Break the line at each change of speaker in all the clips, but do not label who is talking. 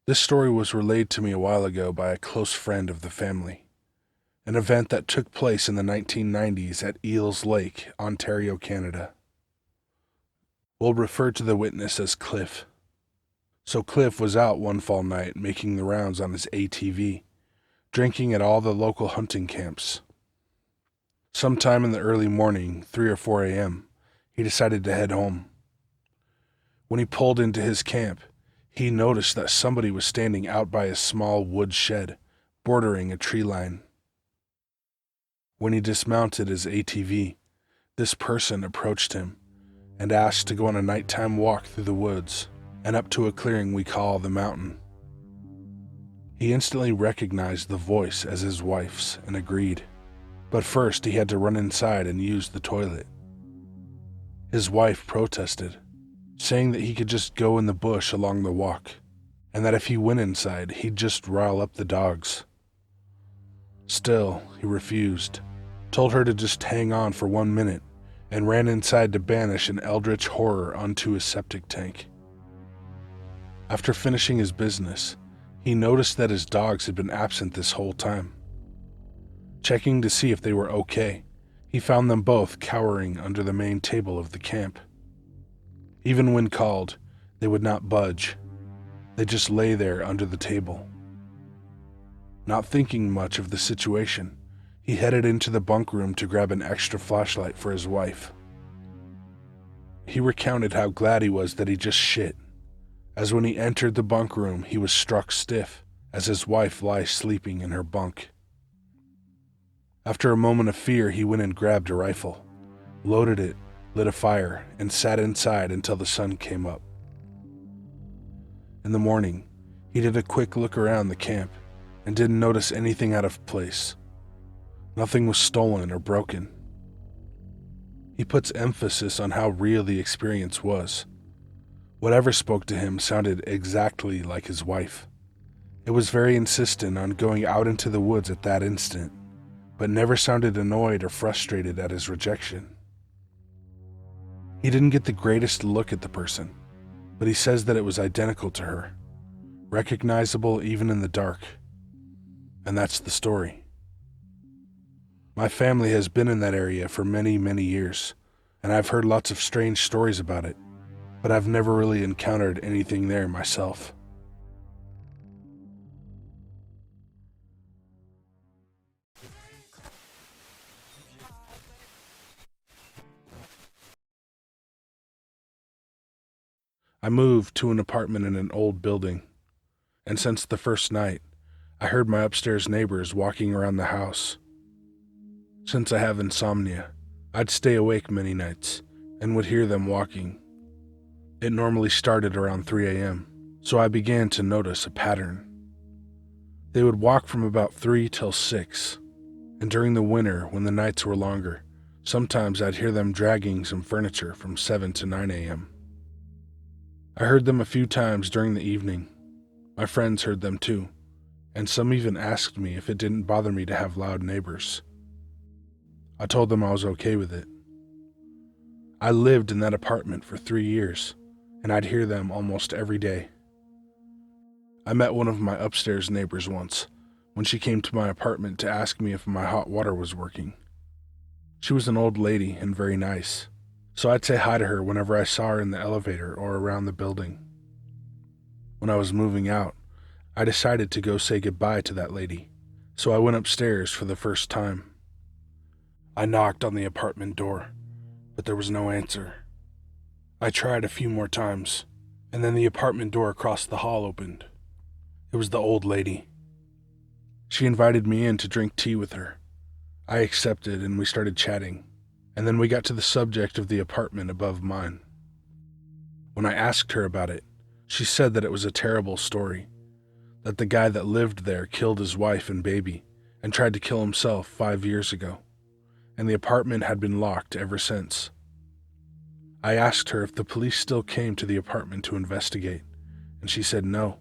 This story was relayed to me a while ago by a close friend of the family, an event that took place in the 1990s at Eels Lake, Ontario, Canada. We'll refer to the witness as Cliff. So Cliff was out one fall night making the rounds on his ATV, drinking at all the local hunting camps. Sometime in the early morning, 3 or 4 a.m., he decided to head home. When he pulled into his camp, he noticed that somebody was standing out by a small wood shed, bordering a tree line. When he dismounted his ATV, this person approached him and asked to go on a nighttime walk through the woods and up to a clearing we call the mountain. He instantly recognized the voice as his wife's and agreed, but first he had to run inside and use the toilet. His wife protested, saying that he could just go in the bush along the walk, and that if he went inside, he'd just rile up the dogs. Still, he refused, told her to just hang on for 1 minute, and ran inside to banish an eldritch horror onto his septic tank. After finishing his business, he noticed that his dogs had been absent this whole time. Checking to see if they were okay, he found them both cowering under the main table of the camp. Even when called, they would not budge. They just lay there under the table. Not thinking much of the situation, he headed into the bunk room to grab an extra flashlight for his wife. He recounted how glad he was that he just shit, as when he entered the bunk room, he was struck stiff as his wife lies sleeping in her bunk. After a moment of fear, he went and grabbed a rifle, loaded it, lit a fire, and sat inside until the sun came up. In the morning, he did a quick look around the camp and didn't notice anything out of place. Nothing was stolen or broken. He puts emphasis on how real the experience was. Whatever spoke to him sounded exactly like his wife. It was very insistent on going out into the woods at that instant, but never sounded annoyed or frustrated at his rejection. He didn't get the greatest look at the person, but he says that it was identical to her, recognizable even in the dark. And that's the story. My family has been in that area for many, many years, and I've heard lots of strange stories about it, but I've never really encountered anything there myself. I moved to an apartment in an old building, and since the first night, I heard my upstairs neighbors walking around the house. Since I have insomnia, I'd stay awake many nights and would hear them walking. It normally started around 3 a.m., so I began to notice a pattern. They would walk from about 3 till 6, and during the winter, when the nights were longer, sometimes I'd hear them dragging some furniture from 7 to 9 a.m. I heard them a few times during the evening. My friends heard them too, and some even asked me if it didn't bother me to have loud neighbors. I told them I was okay with it. I lived in that apartment for 3 years, and I'd hear them almost every day. I met one of my upstairs neighbors once, when she came to my apartment to ask me if my hot water was working. She was an old lady and very nice, so I'd say hi to her whenever I saw her in the elevator or around the building. When I was moving out, I decided to go say goodbye to that lady, so I went upstairs for the first time. I knocked on the apartment door, but there was no answer. I tried a few more times, and then the apartment door across the hall opened. It was the old lady. She invited me in to drink tea with her. I accepted and we started chatting, and then we got to the subject of the apartment above mine. When I asked her about it, she said that it was a terrible story, that the guy that lived there killed his wife and baby and tried to kill himself 5 years ago, and the apartment had been locked ever since. I asked her if the police still came to the apartment to investigate, and she said no,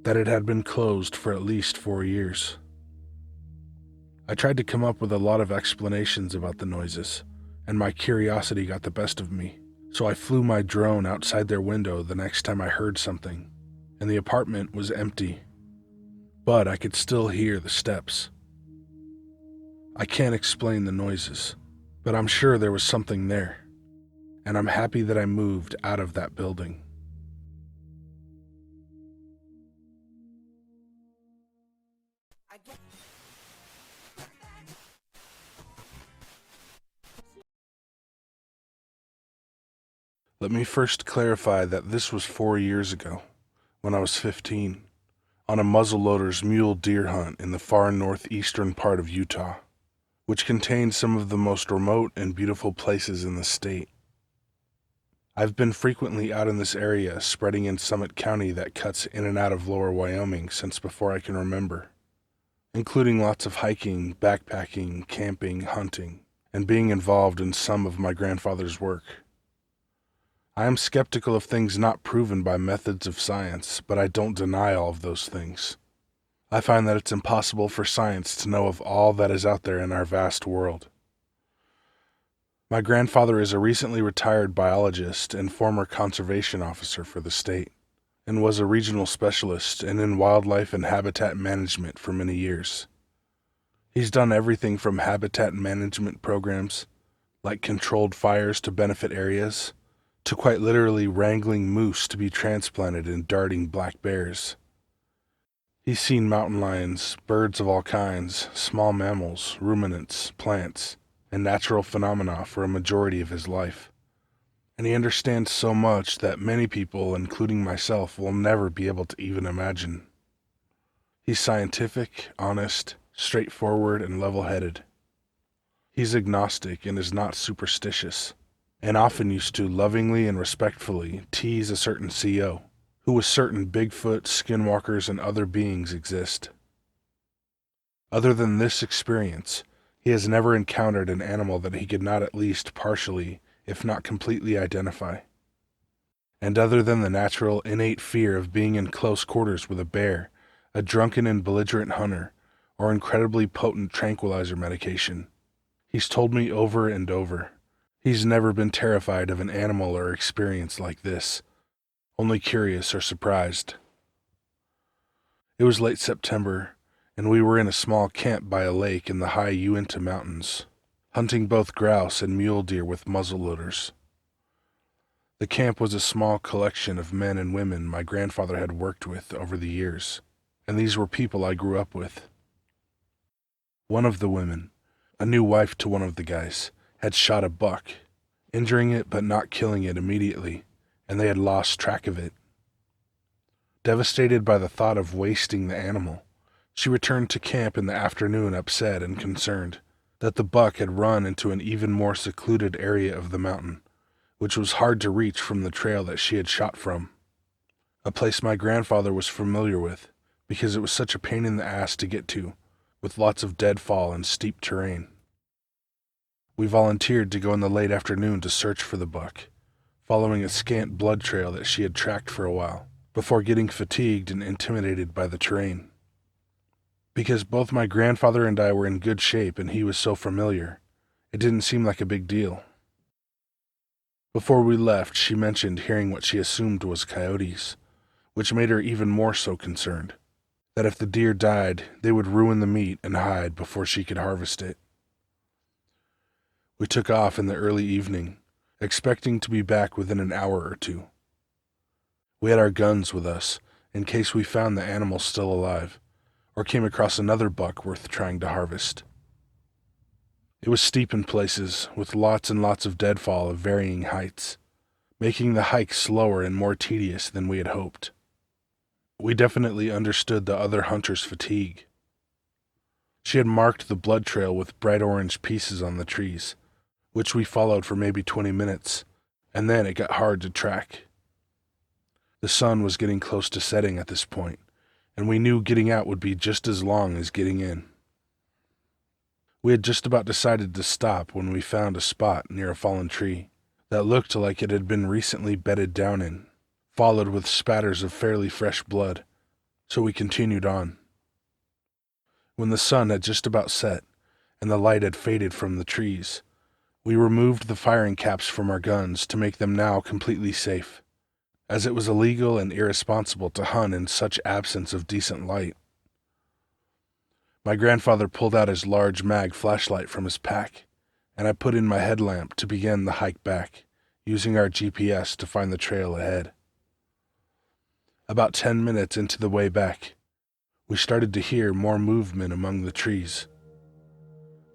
that it had been closed for at least 4 years. I tried to come up with a lot of explanations about the noises, and my curiosity got the best of me, so I flew my drone outside their window the next time I heard something, and the apartment was empty, but I could still hear the steps. I can't explain the noises, but I'm sure there was something there, and I'm happy that I moved out of that building. Let me first clarify that this was 4 years ago, when I was 15, on a muzzleloader's mule deer hunt in the far northeastern part of Utah, which contains some of the most remote and beautiful places in the state. I've been frequently out in this area spreading in Summit County that cuts in and out of lower Wyoming since before I can remember, including lots of hiking, backpacking, camping, hunting, and being involved in some of my grandfather's work. I am skeptical of things not proven by methods of science, but I don't deny all of those things. I find that it's impossible for science to know of all that is out there in our vast world. My grandfather is a recently retired biologist and former conservation officer for the state, and was a regional specialist and in wildlife and habitat management for many years. He's done everything from habitat management programs, like controlled fires to benefit areas, to quite literally wrangling moose to be transplanted in darting black bears. He's seen mountain lions, birds of all kinds, small mammals, ruminants, plants, and natural phenomena for a majority of his life. And he understands so much that many people, including myself, will never be able to even imagine. He's scientific, honest, straightforward, and level-headed. He's agnostic and is not superstitious, and often used to lovingly and respectfully tease a certain CO, who was certain Bigfoot, skinwalkers, and other beings exist. Other than this experience, he has never encountered an animal that he could not at least partially, if not completely, identify. And other than the natural, innate fear of being in close quarters with a bear, a drunken and belligerent hunter, or incredibly potent tranquilizer medication, he's told me over and over, he's never been terrified of an animal or experience like this, only curious or surprised. It was late September, and we were in a small camp by a lake in the high Uinta mountains, hunting both grouse and mule deer with muzzleloaders. The camp was a small collection of men and women my grandfather had worked with over the years, and these were people I grew up with. One of the women, a new wife to one of the guys, had shot a buck, injuring it but not killing it immediately, and they had lost track of it. Devastated by the thought of wasting the animal, she returned to camp in the afternoon upset and concerned that the buck had run into an even more secluded area of the mountain, which was hard to reach from the trail that she had shot from, a place my grandfather was familiar with because it was such a pain in the ass to get to, with lots of deadfall and steep terrain. We volunteered to go in the late afternoon to search for the buck, following a scant blood trail that she had tracked for a while, before getting fatigued and intimidated by the terrain. Because both my grandfather and I were in good shape and he was so familiar, it didn't seem like a big deal. Before we left, she mentioned hearing what she assumed was coyotes, which made her even more so concerned, that if the deer died, they would ruin the meat and hide before she could harvest it. We took off in the early evening, expecting to be back within an hour or two. We had our guns with us, in case we found the animal still alive, or came across another buck worth trying to harvest. It was steep in places, with lots and lots of deadfall of varying heights, making the hike slower and more tedious than we had hoped. We definitely understood the other hunter's fatigue. She had marked the blood trail with bright orange pieces on the trees, which we followed for maybe 20 minutes, and then it got hard to track. The sun was getting close to setting at this point, and we knew getting out would be just as long as getting in. We had just about decided to stop when we found a spot near a fallen tree that looked like it had been recently bedded down in, followed with spatters of fairly fresh blood, so we continued on. When the sun had just about set, and the light had faded from the trees, we removed the firing caps from our guns to make them now completely safe, as it was illegal and irresponsible to hunt in such absence of decent light. My grandfather pulled out his large mag flashlight from his pack, and I put in my headlamp to begin the hike back, using our GPS to find the trail ahead. About 10 minutes into the way back, we started to hear more movement among the trees.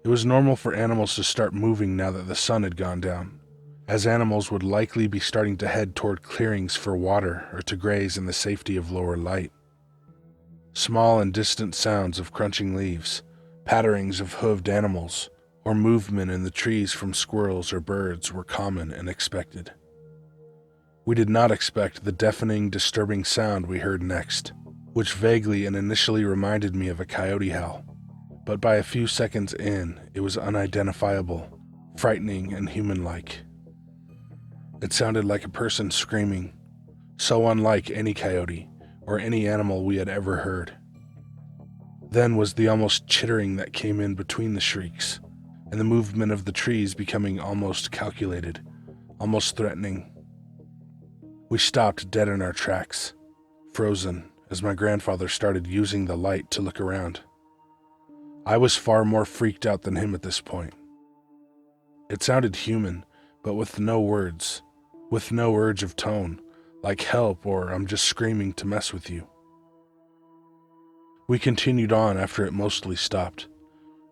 It was normal for animals to start moving now that the sun had gone down, as animals would likely be starting to head toward clearings for water or to graze in the safety of lower light. Small and distant sounds of crunching leaves, patterings of hooved animals, or movement in the trees from squirrels or birds were common and expected. We did not expect the deafening, disturbing sound we heard next, which vaguely and initially reminded me of a coyote howl, but by a few seconds in, it was unidentifiable, frightening and human-like. It sounded like a person screaming, so unlike any coyote or any animal we had ever heard. Then was the almost chittering that came in between the shrieks, and the movement of the trees becoming almost calculated, almost threatening. We stopped dead in our tracks, frozen, as my grandfather started using the light to look around. I was far more freaked out than him at this point. It sounded human, but with no words, with no urge of tone, like help or I'm just screaming to mess with you. We continued on after it mostly stopped,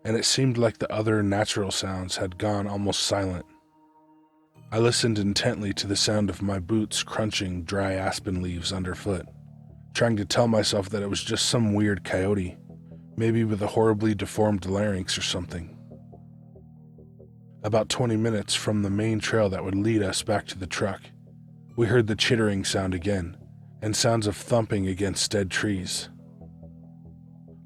and it seemed like the other natural sounds had gone almost silent. I listened intently to the sound of my boots crunching dry aspen leaves underfoot, trying to tell myself that it was just some weird coyote, maybe with a horribly deformed larynx or something. About 20 minutes from the main trail that would lead us back to the truck, we heard the chittering sound again, and sounds of thumping against dead trees.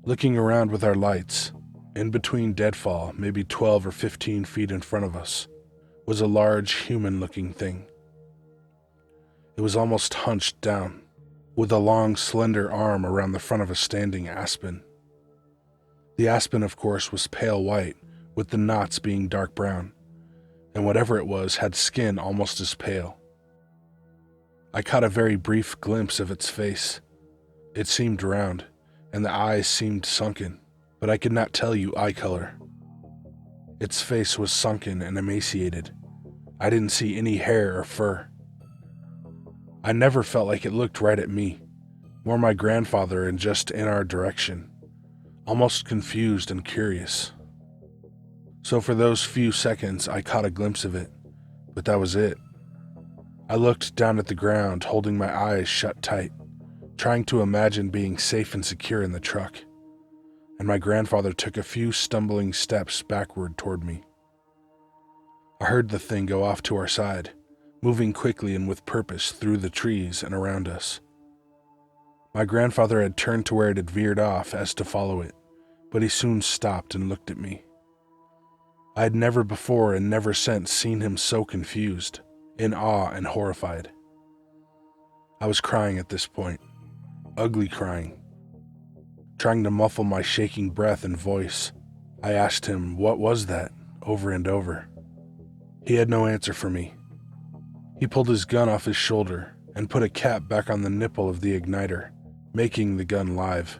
Looking around with our lights, in between deadfall, maybe 12 or 15 feet in front of us, was a large human-looking thing. It was almost hunched down, with a long, slender arm around the front of a standing aspen. The aspen, of course, was pale white, with the knots being dark brown, and whatever it was had skin almost as pale. I caught a very brief glimpse of its face. It seemed round, and the eyes seemed sunken, but I could not tell you eye color. Its face was sunken and emaciated. I didn't see any hair or fur. I never felt like it looked right at me, more my grandfather and just in our direction, almost confused and curious. So for those few seconds, I caught a glimpse of it, but that was it. I looked down at the ground, holding my eyes shut tight, trying to imagine being safe and secure in the truck, and my grandfather took a few stumbling steps backward toward me. I heard the thing go off to our side, moving quickly and with purpose through the trees and around us. My grandfather had turned to where it had veered off as to follow it, but he soon stopped and looked at me. I had never before and never since seen him so confused, in awe and horrified. I was crying at this point, ugly crying. Trying to muffle my shaking breath and voice, I asked him, "What was that?" over and over. He had no answer for me. He pulled his gun off his shoulder and put a cap back on the nipple of the igniter, making the gun live,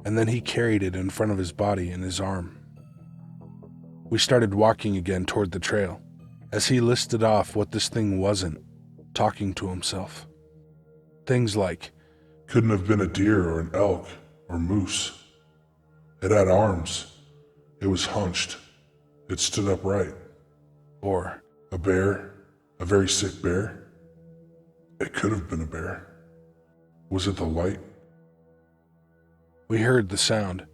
and then he carried it in front of his body in his arm. We started walking again toward the trail, as he listed off what this thing wasn't, talking to himself. Things like,
Couldn't have been a deer or an elk or moose. It had arms. It was hunched. It stood upright.
or,
A bear? A very sick bear? It could have been a bear. Was it the light?
we heard the sound,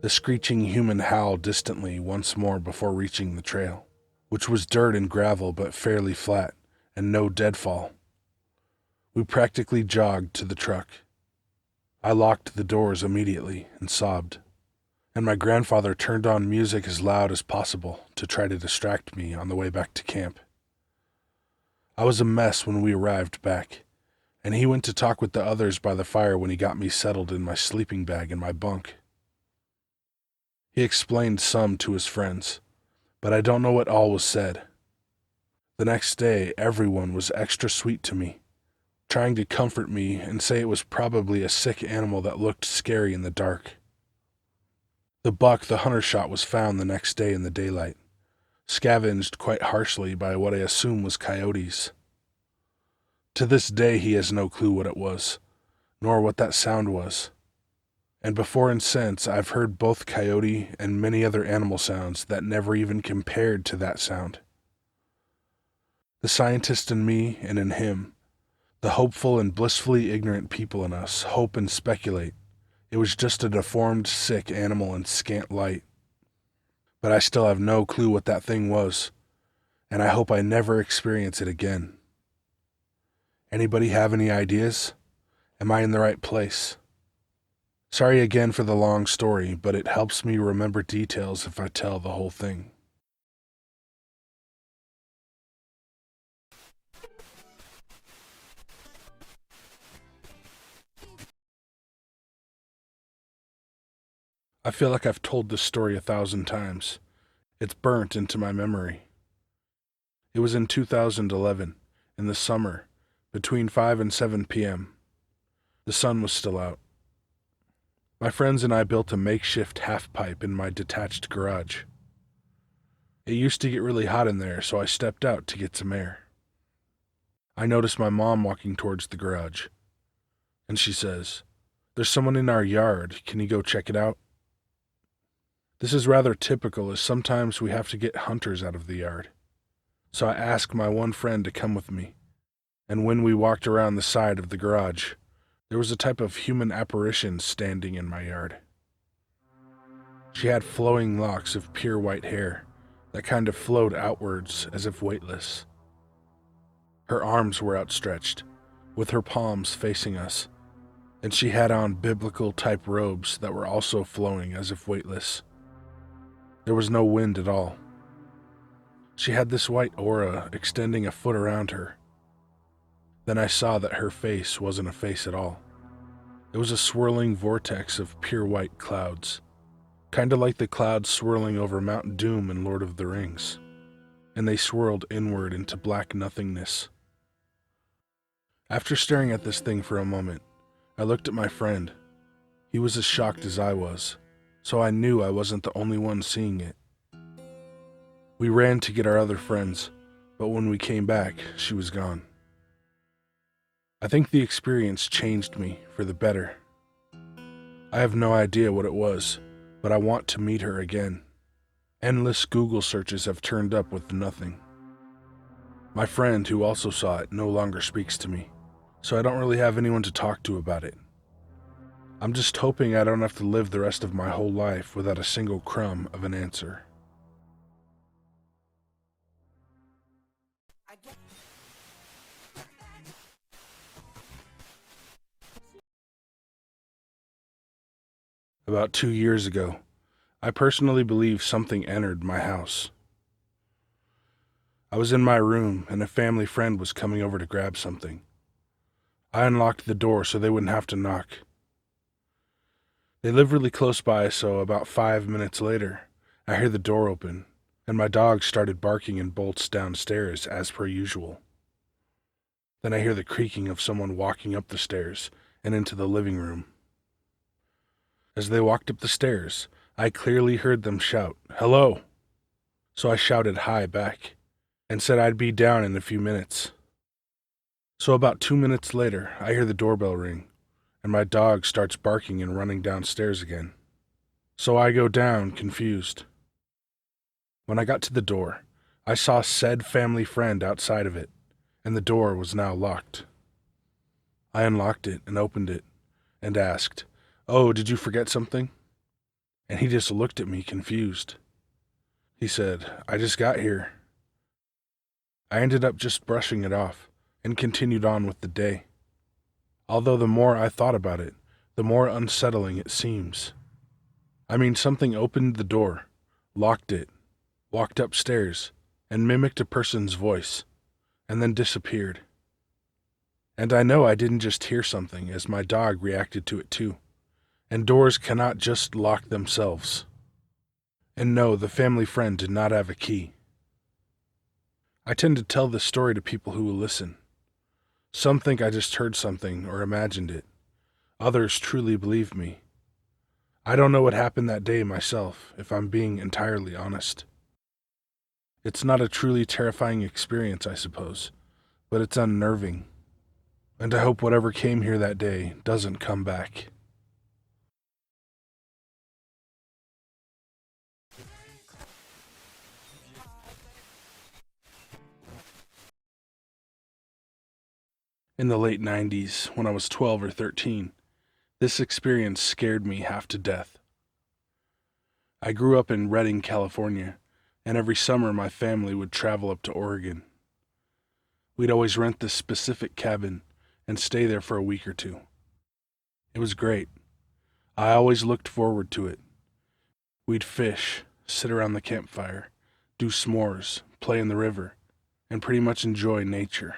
the screeching human howl distantly once more before reaching the trail, which was dirt and gravel but fairly flat, and no deadfall. We practically jogged to the truck. I locked the doors immediately and sobbed, and my grandfather turned on music as loud as possible to try to distract me on the way back to camp. I was a mess when we arrived back, and he went to talk with the others by the fire when he got me settled in my sleeping bag in my bunk. He explained some to his friends, but I don't know what all was said. The next day, everyone was extra sweet to me, trying to comfort me and say it was probably a sick animal that looked scary in the dark. The buck the hunter shot was found the next day in the daylight, scavenged quite harshly by what I assume was coyotes. To this day he has no clue what it was, nor what that sound was. And before and since, I've heard both coyote and many other animal sounds that never even compared to that sound. The scientist in me and in him, the hopeful and blissfully ignorant people in us, hope and speculate. It was just a deformed, sick animal in scant light. But I still have no clue what that thing was, and I hope I never experience it again. Anybody have any ideas? Am I in the right place? Sorry again for the long story, but it helps me remember details if I tell the whole thing. I feel like I've told this story 1,000 times. It's burnt into my memory. It was in 2011, in the summer, between 5 and 7 p.m. The sun was still out. My friends and I built a makeshift half-pipe in my detached garage. It used to get really hot in there, so I stepped out to get some air. I noticed my mom walking towards the garage, and she says, "There's someone in our yard. Can you go check it out?" This is rather typical, as sometimes we have to get hunters out of the yard. So I asked my one friend to come with me, and when we walked around the side of the garage, there was a type of human apparition standing in my yard. She had flowing locks of pure white hair that kind of flowed outwards as if weightless. Her arms were outstretched, with her palms facing us, and she had on biblical-type robes that were also flowing as if weightless. There was no wind at all. She had this white aura extending a foot around her. Then I saw that her face wasn't a face at all. It was a swirling vortex of pure white clouds, kind of like the clouds swirling over Mount Doom in Lord of the Rings, and they swirled inward into black nothingness. After staring at this thing for a moment, I looked at my friend. He was as shocked as I was, so I knew I wasn't the only one seeing it. We ran to get our other friends, but when we came back, she was gone. I think the experience changed me for the better. I have no idea what it was, but I want to meet her again. Endless Google searches have turned up with nothing. My friend, who also saw it, no longer speaks to me, so I don't really have anyone to talk to about it. I'm just hoping I don't have to live the rest of my whole life without a single crumb of an answer. About 2 years ago, I personally believe something entered my house. I was in my room and a family friend was coming over to grab something. I unlocked the door so they wouldn't have to knock. They live really close by, so about 5 minutes later, I hear the door open, and my dog started barking and bolts downstairs as per usual. Then I hear the creaking of someone walking up the stairs and into the living room. As they walked up the stairs, I clearly heard them shout, "Hello!" So I shouted hi back, and said I'd be down in a few minutes. So about 2 minutes later, I hear the doorbell ring, and my dog starts barking and running downstairs again. So I go down, confused. When I got to the door, I saw said family friend outside of it, and the door was now locked. I unlocked it and opened it, and asked, "Oh, did you forget something?" And he just looked at me confused. He said, "I just got here." I ended up just brushing it off, and continued on with the day. Although the more I thought about it, the more unsettling it seems. I mean, something opened the door, locked it, walked upstairs, and mimicked a person's voice, and then disappeared. And I know I didn't just hear something, as my dog reacted to it too. And doors cannot just lock themselves. And no, the family friend did not have a key. I tend to tell this story to people who will listen. Some think I just heard something or imagined it. Others truly believe me. I don't know what happened that day myself, if I'm being entirely honest. It's not a truly terrifying experience, I suppose, but it's unnerving. And I hope whatever came here that day doesn't come back. In the late 90s, when I was 12 or 13, this experience scared me half to death. I grew up in Redding, California, and every summer my family would travel up to Oregon. We'd always rent this specific cabin and stay there for a week or two. It was great. I always looked forward to it. We'd fish, sit around the campfire, do s'mores, play in the river, and pretty much enjoy nature.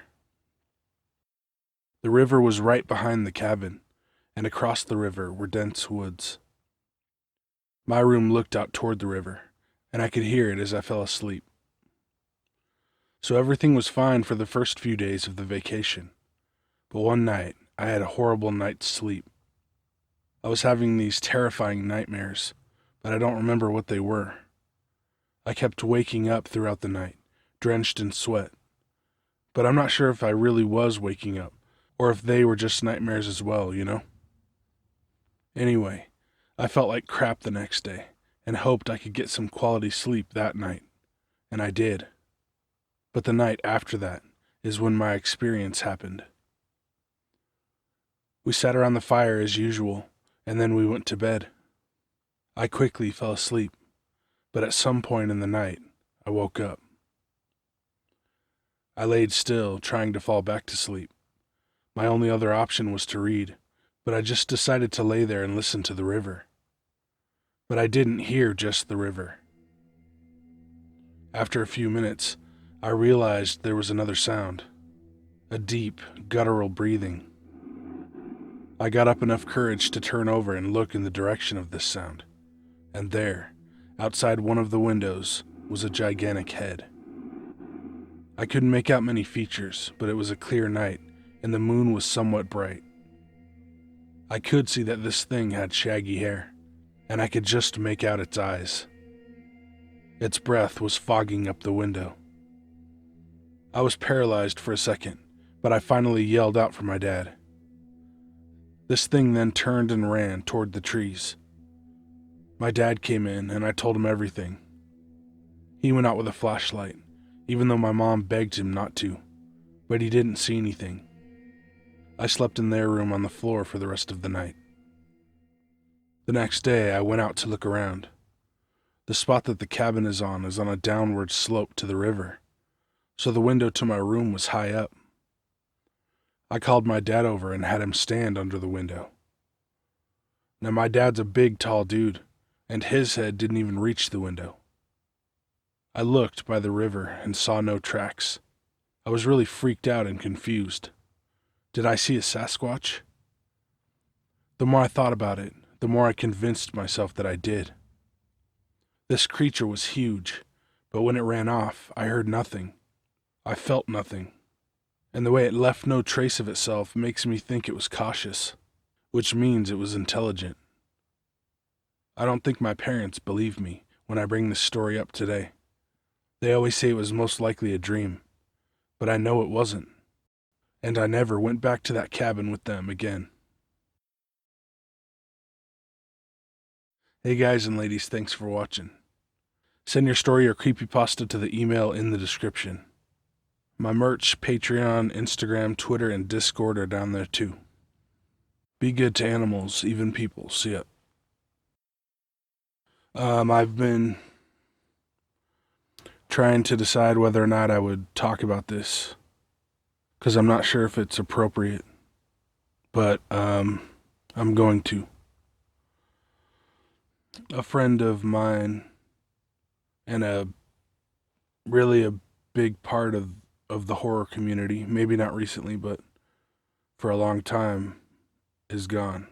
The river was right behind the cabin, and across the river were dense woods. My room looked out toward the river, and I could hear it as I fell asleep. So everything was fine for the first few days of the vacation. But one night, I had a horrible night's sleep. I was having these terrifying nightmares, but I don't remember what they were. I kept waking up throughout the night, drenched in sweat. But I'm not sure if I really was waking up, or if they were just nightmares as well, you know? Anyway, I felt like crap the next day, and hoped I could get some quality sleep that night. And I did. But the night after that is when my experience happened. We sat around the fire as usual, and then we went to bed. I quickly fell asleep, but at some point in the night, I woke up. I laid still, trying to fall back to sleep. My only other option was to read, but I just decided to lay there and listen to the river. But I didn't hear just the river. After a few minutes, I realized there was another sound, a deep, guttural breathing. I got up enough courage to turn over and look in the direction of this sound, and there, outside one of the windows, was a gigantic head. I couldn't make out many features, but it was a clear night, and the moon was somewhat bright. I could see that this thing had shaggy hair, and I could just make out its eyes. Its breath was fogging up the window. I was paralyzed for a second, but I finally yelled out for my dad. This thing then turned and ran toward the trees. My dad came in, and I told him everything. He went out with a flashlight, even though my mom begged him not to, but he didn't see anything. I slept in their room on the floor for the rest of the night. The next day, I went out to look around. The spot that the cabin is on a downward slope to the river, so the window to my room was high up. I called my dad over and had him stand under the window. Now my dad's a big, tall dude, and his head didn't even reach the window. I looked by the river and saw no tracks. I was really freaked out and confused. Did I see a Sasquatch? The more I thought about it, the more I convinced myself that I did. This creature was huge, but when it ran off, I heard nothing. I felt nothing. And the way it left no trace of itself makes me think it was cautious, which means it was intelligent. I don't think my parents believe me when I bring this story up today. They always say it was most likely a dream, but I know it wasn't. And I never went back to that cabin with them again. Hey guys and ladies, thanks for watching. Send your story or creepypasta to the email in the description. My merch, Patreon, Instagram, Twitter, and Discord are down there too. Be good to animals, even people. See ya. I've been trying to decide whether or not I would talk about this, because I'm not sure if it's appropriate, but I'm going to. A friend of mine, and a big part of the horror community, maybe not recently, but for a long time, is gone.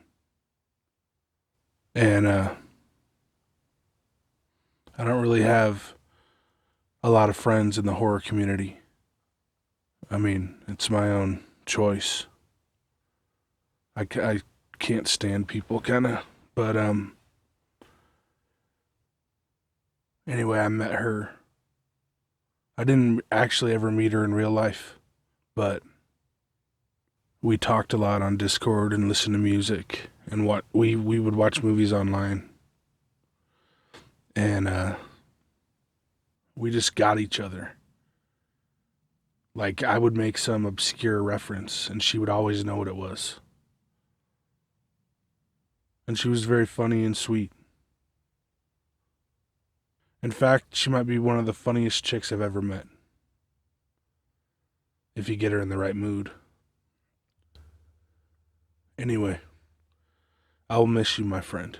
And I don't really have a lot of friends in the horror community. I mean, it's my own choice. I can't stand people, kind of. But, anyway, I met her. I didn't actually ever meet her in real life, but we talked a lot on Discord and listened to music, and we would watch movies online. And, we just got each other. Like, I would make some obscure reference, and she would always know what it was. And she was very funny and sweet. In fact, she might be one of the funniest chicks I've ever met. If you get her in the right mood. Anyway, I will miss you, my friend.